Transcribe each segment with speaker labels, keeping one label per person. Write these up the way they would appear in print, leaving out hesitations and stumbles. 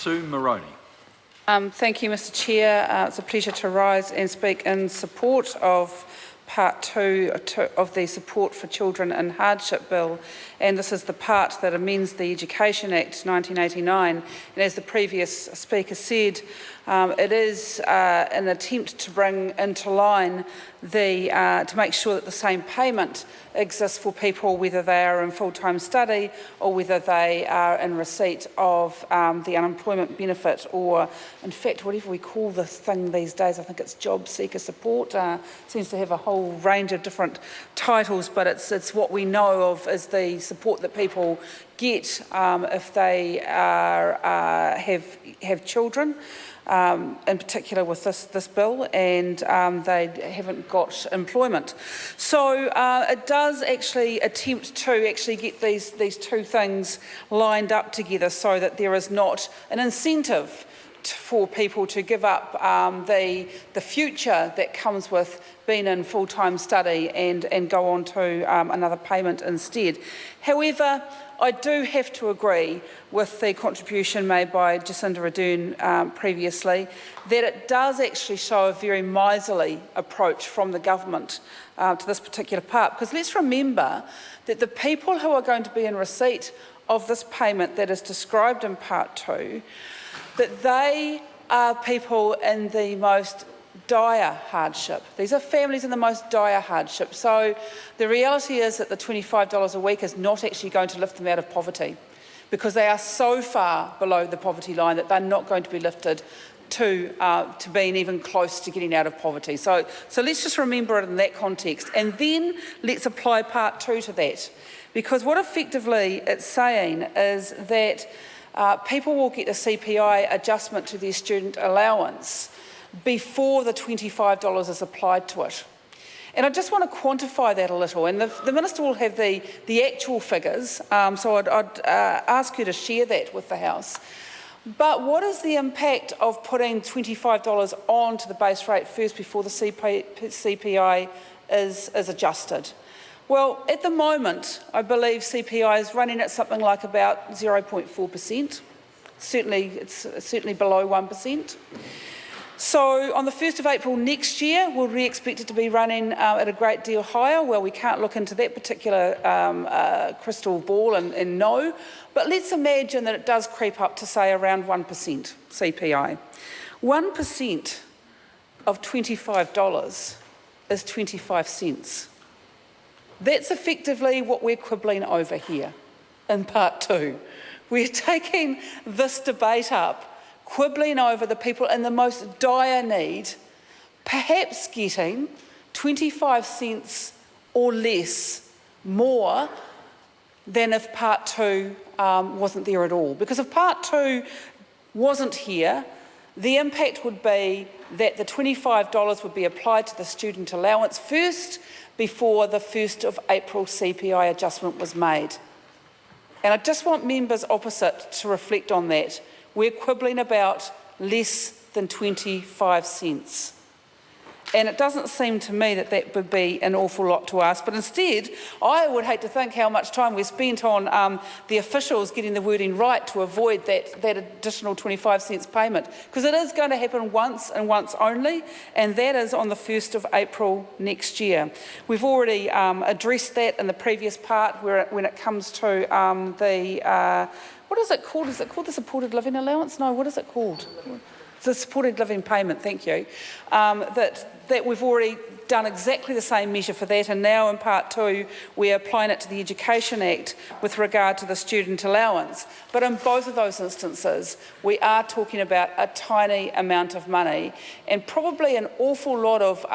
Speaker 1: Sue Moroney.
Speaker 2: Thank you, Mr Chair. It's a pleasure to rise and speak in support of Part 2 of the Support for Children in Hardship Bill, and this is the part that amends the Education Act 1989. And as the previous speaker said, it is an attempt to bring into line to make sure that the same payment exists for people whether they are in full-time study or whether they are in receipt of the unemployment benefit, or in fact whatever we call this thing these days. I think it's job seeker support. Seems to have a whole range of different titles, but it's what we know of as the support that people get if they have children. In particular with this bill, and they haven't got employment. So it does actually attempt to actually get these two things lined up together so that there is not an incentive for people to give up the future that comes with being in full-time study and go on to another payment instead. However, I do have to agree with the contribution made by Jacinda Ardern previously that it does actually show a very miserly approach from the government to this particular part, because let's remember that the people who are going to be in receipt of this payment that is described in Part 2, that they are people in the most dire hardship. These are families in the most dire hardship. So the reality is that the $25 a week is not actually going to lift them out of poverty, because they are so far below the poverty line that they're not going to be lifted to being even close to getting out of poverty. So let's just remember it in that context, and then let's apply Part 2 to that, because what effectively it's saying is that people will get a CPI adjustment to their student allowance before the $25 is applied to it. And I just want to quantify that a little, and the Minister will have the actual figures, so I'd ask you to share that with the House. But what is the impact of putting $25 on to the base rate first before the CPI is adjusted? Well, at the moment, I believe CPI is running at something like about 0.4%. It's certainly below 1%. So on the 1st of April next year, will we expect it to be running at a great deal higher? Well, we can't look into that particular crystal ball and know, but let's imagine that it does creep up to, say, around 1% CPI. 1% of $25 is 25 cents. That's effectively what we're quibbling over here in Part 2. We're taking this debate up, quibbling over the people in the most dire need, perhaps getting 25 cents or less more than if Part 2 wasn't there at all. Because if Part 2 wasn't here, the impact would be that the $25 would be applied to the student allowance first before the 1st of April CPI adjustment was made. And I just want members opposite to reflect on that. We're quibbling about less than 25 cents. And it doesn't seem to me that that would be an awful lot to ask. But instead, I would hate to think how much time we spent on the officials getting the wording right to avoid that additional 25 cents payment. Because it is going to happen once and once only, and that is on the 1st of April next year. We've already addressed that in the previous part when it comes to what is it called? Is it called the supported living allowance? No, what is it called? The supported living payment, thank you. That we've already done exactly the same measure for that, and now in Part 2 we're applying it to the Education Act with regard to the student allowance. But in both of those instances we are talking about a tiny amount of money, and probably an awful lot of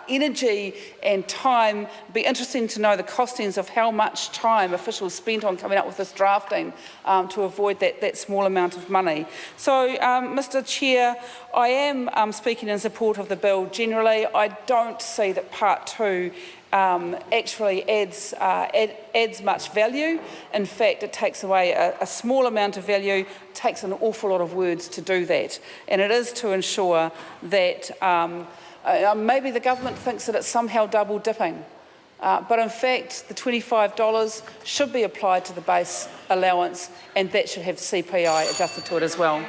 Speaker 2: energy and time. It'd be interesting to know the costings of how much time officials spent on coming up with this drafting to avoid that small amount of money. So, Mr Chair, I am speaking in support of the bill generally. I don't see that Part 2 actually adds much value. In fact, it takes away a small amount of value, takes an awful lot of words to do that. And it is to ensure that maybe the government thinks that it's somehow double dipping But in fact, the $25 should be applied to the base allowance, and that should have CPI adjusted to it as well.